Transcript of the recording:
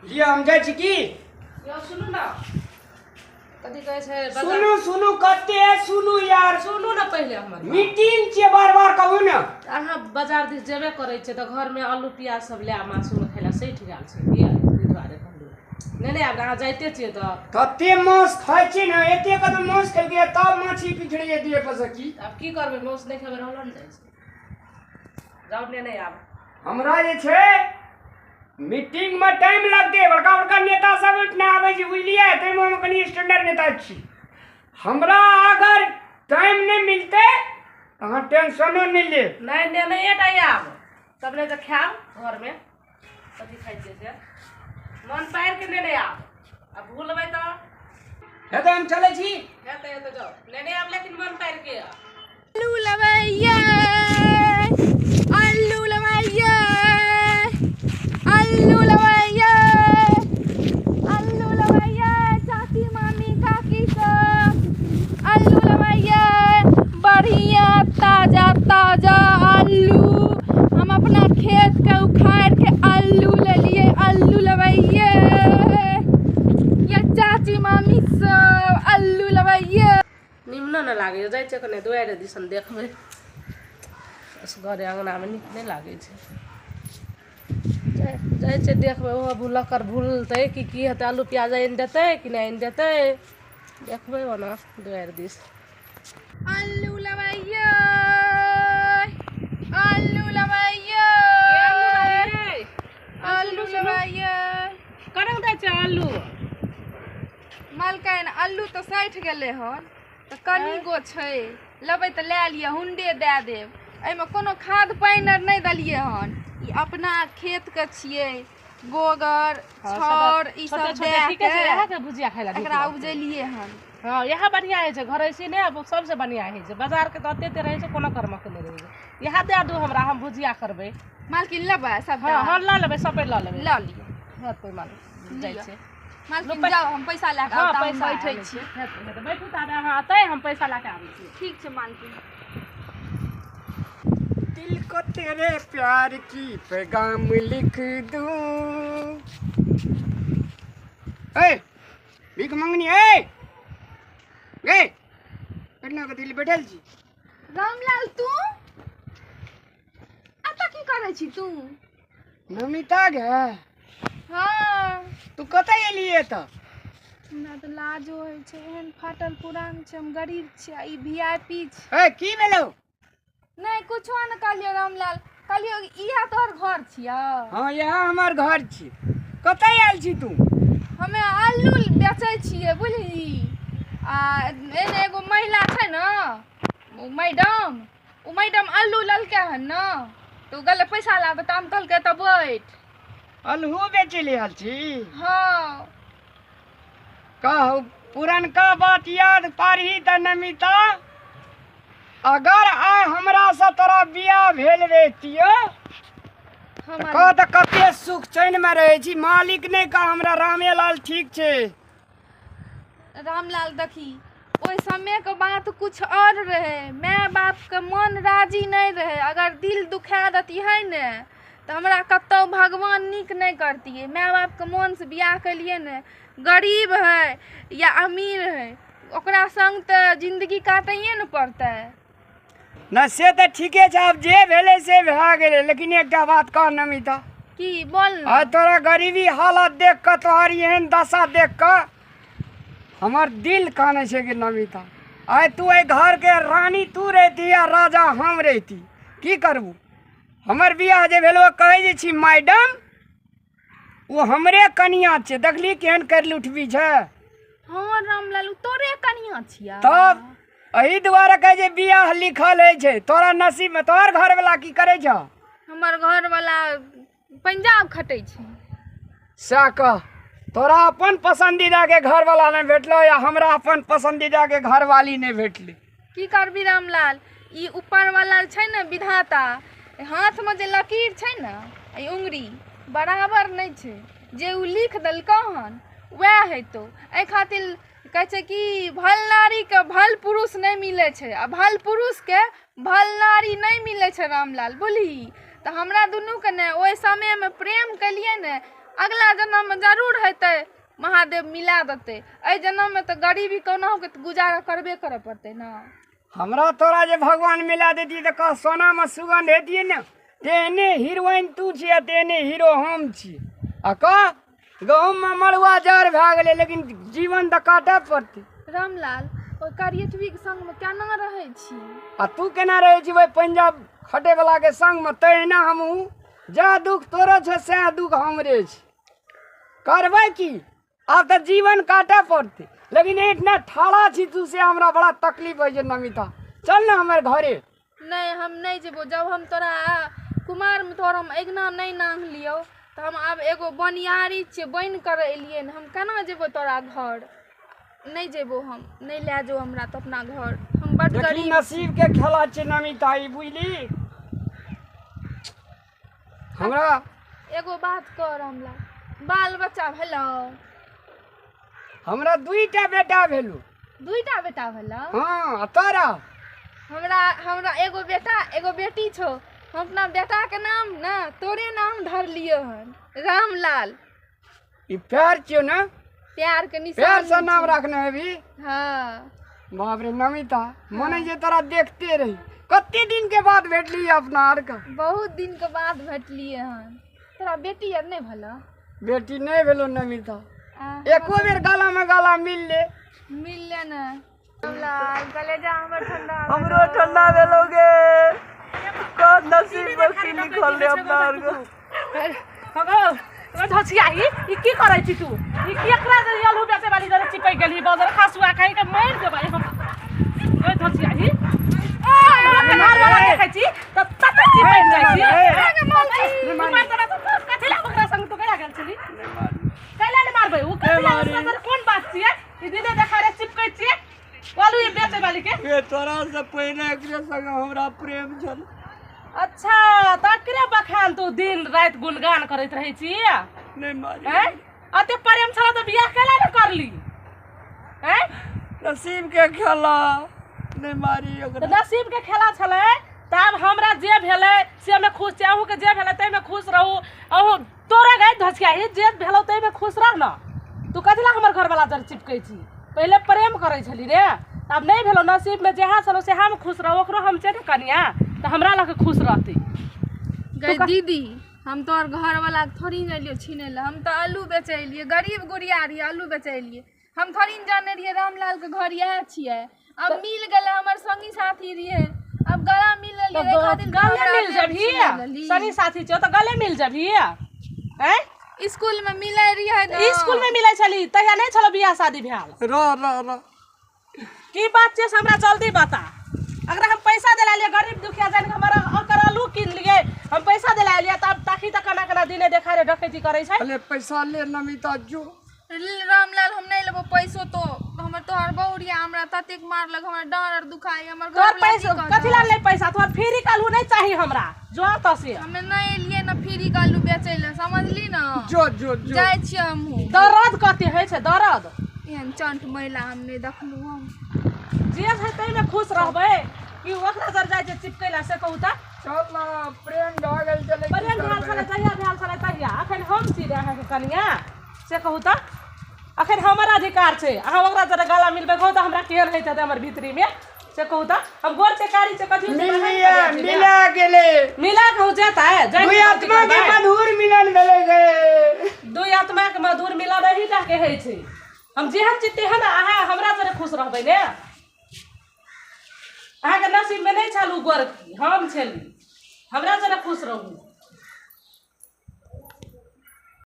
लिया हम जाय छी की यो सुनू ना कथी कहै छै सुनू सुनू कते सुनू यार सुनू ना पहले हमर मीटिंग छै बार बार कहू ना अहाँ बाजार दिस जेबे करै छै त घर में आलू प्याज सब ले मासू में खैला सही ठिकाल छै बिया दुआरे कहलू नहीं आब अहाँ जाइते छियै त तते मांस खाइ छी ना एते कत मांस खेल के तब माछी पिछड़े जे दिए पसकी अब की करबै मांस नहीं खेबै रहलो न जाइ छै जाउ ने नहीं आब हमरा जे छै मीटिंग में टाइम लगते बड़का बड़का नेता सब उठने आवे छी बुझलिए तै में हम कनी स्टैंडर्ड नेता छी हमरा अगर टाइम नहीं मिलते अहाँ टेंशनो नहीं ले नहीं एटा आब तब नहीं त खाओ घर में कथी खाइ छै से मन पार के नहीं आब अब भूलबै त हे तो हम चले छी हेतै जाओ नहीं आब लेकिन मन पार के आलू लवैया आलू लवैया आलू लवैया आलू लवैया चाची मामी काकी सब आलू लवैया बढ़िया ताजा ताजा आलू हम अपना खेत के उखाड़ के आलू ले लिए आलू लवैया ये चाची मामी सब आलू लवैया निम्न न लागे जाइ छै कने दुआरे दिसन देखबै बस घरे अंगना में नीक नहीं लागे छै जाइ छै देखबै ओहो भूलकर भूलतै कि हेतै आलू प्याज आनि देतै कि नहीं आनि देतै देखबै ओना दुआरे दिस आलू लवैया आलू लवैया आलू लवैया करंग दै छै आलू मालकाइन आलू तो सठि गेलै हन तो कनी गो छै लेबै तऽ लए लिअ हुंडे दए देब एहिमे कोनो खाद पानि आर नहीं देलियै हन ई अपना खेत के छियै गोबर छौर ई सब दए के भुजिया खाइला एकरा उपजेलियै हन हाँ यह बढ़िया है छै घर ऐसी नहीं सबसे बढ़िया है छै बाजार के तो अते रहे छै कोनो कर्म के नहीं रहे यह दे दू हमरा हम भुजिया करबै मालकिन लेबै सब हाँ हाँ ल लेबै सब ल लेबै लऽ लिअ हेतै माल जाइ छै मालकिन जाओ हम पैसा लए के हाँ आउ पैसा बैठै छी हेतै बैठू त अहाँ अतै हम पैसा लए के आबै छी ठीक छै मालकिन दिल को तेरे प्यार की पैगाम लिख दूं ए भीख मंगनी ए गे कतना के दिल बैठल छी रामलाल तू आता की करै छी तू नमिता गे हाँ तू कतै एलिए त हमरा तऽ लाजो होइ छै एहन फाटल पुरान छै हम गरीब छियै ई वीआईपी छै ए की भेलौ नहीं कुछो न कहलियो रामलाल कहलियो इहा तोहर घर छियै हाँ यहाँ हमार घर छी कतै आयल छी तू हमे आलू बेचै छियै बुझली आ एने एगो महिला छै न ओ मैडम आलू ललकै हन न तो गले पैसा लागे तऽ हम कहलकै तऽ बैठ अलहू बेचे ले आयल छी हाँ कहू पुरनका बात याद पारही त नमिता अगर आइ हमरा से तोरा बियाह भेल रहितियो कह त कते सुख चैन में रहे छी मालिक नहीं कह हमरा रामेलाल ठीक छै रामलाल देखी ओहि समय के बात कुछ और रहे माय बाप के मन राजी नहीं रहे अगर दिल दुखा देतियै ने तो हमरा कतौ भगवान नीक नहीं करतियै माय बाप के मन से बियाह केलिए ने गरीब है या अमीर है ओकरा संग तो जिंदगी काटैये न पड़तै न से त ठीके छै अब जे भेले से भए गेले लेकिन एकटा बात कह नमिता की बोल न आज तोरा गरीबी हालत देख के तोहर एहन दशा देख के हमर दिल काने छै कि नमिता आइ तू ए घर के रानी तू रहती या राजा हम रहती की करबू हमर बियाह जे भेलो कहै जे छी मैडम वो हमरे कनिया छै देखली केहन कर लुठबी छै हाँ रामलाल तोरे कनिया छिया तब एही दुआरे कहे जे बियाह लिखल है छै तोरा नसीब में तोहर घर वाला की करे छ हमर घर वाला पंजाब खटै छै सा कह तोरा अपन पसंदीदा के घर वाला नहीं भेटलो या हमरा अपन पसंदीदा के घर वाली नहीं भेटली की करबी रामलाल ई ऊपर वाला छै न विधाता हाथ में जे लकीर छै न ई उंगली बराबर नहीं छै जे उ लिख देलकै हन वह हेतौ एहि खातिर कहै छै कि भल नारी के भल पुरुष नहीं मिले छै आ भल पुरुष के भल नारी नहीं मिले छै रामलाल बोली तो हमरा दुनू के ने ओहि समय में प्रेम कलिए ने अगला जन्म में जरूर हेतै, महादेव मिला देते। एहि जन्म में तो गरीबी कौना के गुजारा करबे करे पड़ते ना। हमरा तोरा जे भगवान मिला देती तो कह सोना में सुगंध हेतिए ना। तेने हीरोइन तू छियै, तेने हीरो हम छी। आ कह गहूम में मड़ुआ जड़ भए गेलै, लेकिन जीवन तऽ काटय पड़तै। रामलाल, ओहि करियठवी के संग में केना रहै छी? आ तू केना रहै छी वही पंजाब खटे वाला के संग में? तहिना हमहूँ, जह दुख तोरो छौ सएह दुख हमरे छै। करबै की, आब तऽ जीवन काटय पड़तै। लेकिन इतना ठाड़ा छी तू से हमरा बड़ा तकलीफ होइ छै नमिता। चल ना हमर घरे। नहीं, हम नहीं जेबो। जब हम तोरा कुमार में तोरा हम अगना नहीं नांग लियो तो हम आब एगो बनियारी छे, बन कर एलिए। हम केना जेबो तोरा घर? नहीं जेबो, हम नहीं ले जो हमरा तो अपना घर। हम बड़ देखी गरीब। नसीब के खेला छै नमिता, ई बुझली? हमरा एगो बात कह रामलाल, बाल बच्चा भेलो? हमरा दुईटा बेटा भेलू। दुईटा बेटा भेलो? हाँ, तोरा? हमरा एगो बेटा एगो बेटी छो। हम अपना बेटा के नाम ना तोरे नाम धर लियो हन, रामलाल। ई प्यार छियो ना? प्यार के निशान। प्यार से नाम रखना है भी। हाँ। बाप रे नमिता, मने जे तोरा देखते रही। कते दिन के बाद भेटली अपना आर का? बहुत दिन के बाद भेटलिए हन। तोरा बेटी आर नहीं भला? बेटी नहीं भेलो नमिता। एको बेर गाला में गाला मिल ले ना। रामलाल, कलेजा हमर ठंडा। हमरो ठंडा भेलोगे। कौन नसीब में की लिखल रे अपना आर को। धसियाही ई की करै छी तू? ई केकरा जे आलू बेचे वाली जरे चिपक गेली बाजार खासुआ खाइ के मार देबै हम। ओए धसियाही ए मार वाला देखै छी त तत चिपक जाइ छी। मार तोरा तो कथि ला ओकरा संग तो केना गेल छली? कैला ने मारबै? ओ कथि ला कोन बात छियै? ई दीदी देखा रे चिपकै छियै आलू ई बेचे वाली के। ए तोरा से पहले एकरे संग हमरा प्रेम छल। अच्छा, तकरे बखान तू दिन रात गुणगान करैत रहै छी? नहीं मारी। हैं? अते प्रेम छला त बियाह केला न करली? हैं? नसीब के खेला। नहीं मारी ओकरा। त नसीब के खेला छले तब हमरा जे भेलै से में खुश छी। अहू के जे भेलै तै में खुश रहू। अहू तोरा गई धसकियाही जे भेलौ तै में खुश रह न। तू कथि ला हमर घर वाला जर चिपकै छी? पहले प्रेम करै छली रे, अब नहीं भेलौ। नसीब में जेहा छलो से हम खुश रहू। ओकरो हम चेत कनिया त हमरा लगे खुश रहती। गई दीदी, हम तोर घर वाला थोड़ी न लियो छीने ला। हम तो आलू बेचे लिए, गरीब गुड़िया रही, आलू बेचे लिए। हम थोड़ी न जाने रहिए रामलाल के घर यह छिए। अब मिल गले हमर संगी साथी रहिए। अब गला मिल लिए रे खातिर गले मिल जभी। संगी साथी छो त गले मिल जभी। हैं? स्कूल में मिले रहिए न। स्कूल में मिलै छली तहिया नहीं छलो बियाह शादी भेल? र की बात छै हमरा जल्दी बता। अगर हम पैसा दिला लिए गरीब दुखिया जान के हमारा ओकर आलू किन लिए, हम पैसा दिला लिए तब ताकि त कना कना दिने देखा रे डकैती करै छै। अरे पैसा ले नमिता जो। रामलाल, हम नहीं लेबो पैसो तो हमर तोहर बहुरिया हमरा ततेक मारलक, हमरा डांर और दुखाई। हमर घर तोर पैसा कथि ला ले? पैसा तोर फ्री कालू नहीं चाहिए हमरा। जो त से हमें नहीं लिए न फ्री कालू बेचै ले, समझली न? जो जो जो जाय छी हम। दर्द कथि होइ छै? दर्द एहन चंट महिला हम नहीं देखलू। हम जे छै तै में खुश रहबै कि ओकरा जर जाय छै चिपकैला से कहू त? चल ना, प्रेम भए गेल चले। प्रेम भेल छलै तहिया भेल छलै तहिया। अखन हम छी रे अहाँके कनिया से कहू त? अखन हमर अधिकार छै। अहाँ ओकरा जरा गला मिलबै कहू त हमरा केहन होइ छै हमर भीतरी में से कहू त? हम गोर के कारी से कथि मिला गेले। मिला कहू जेता है दुई आत्मा के मधुर मिलन भेले गे। दुई आत्मा के मधुर मिलन रही टा के होइ छै। हम जेहन छी तेहन अहाँ हमरा जरे खुश रहबै ने। अहाँ के नसीब में नहीं छलू गोर, हम छली। हमरा जरे खुश रहू।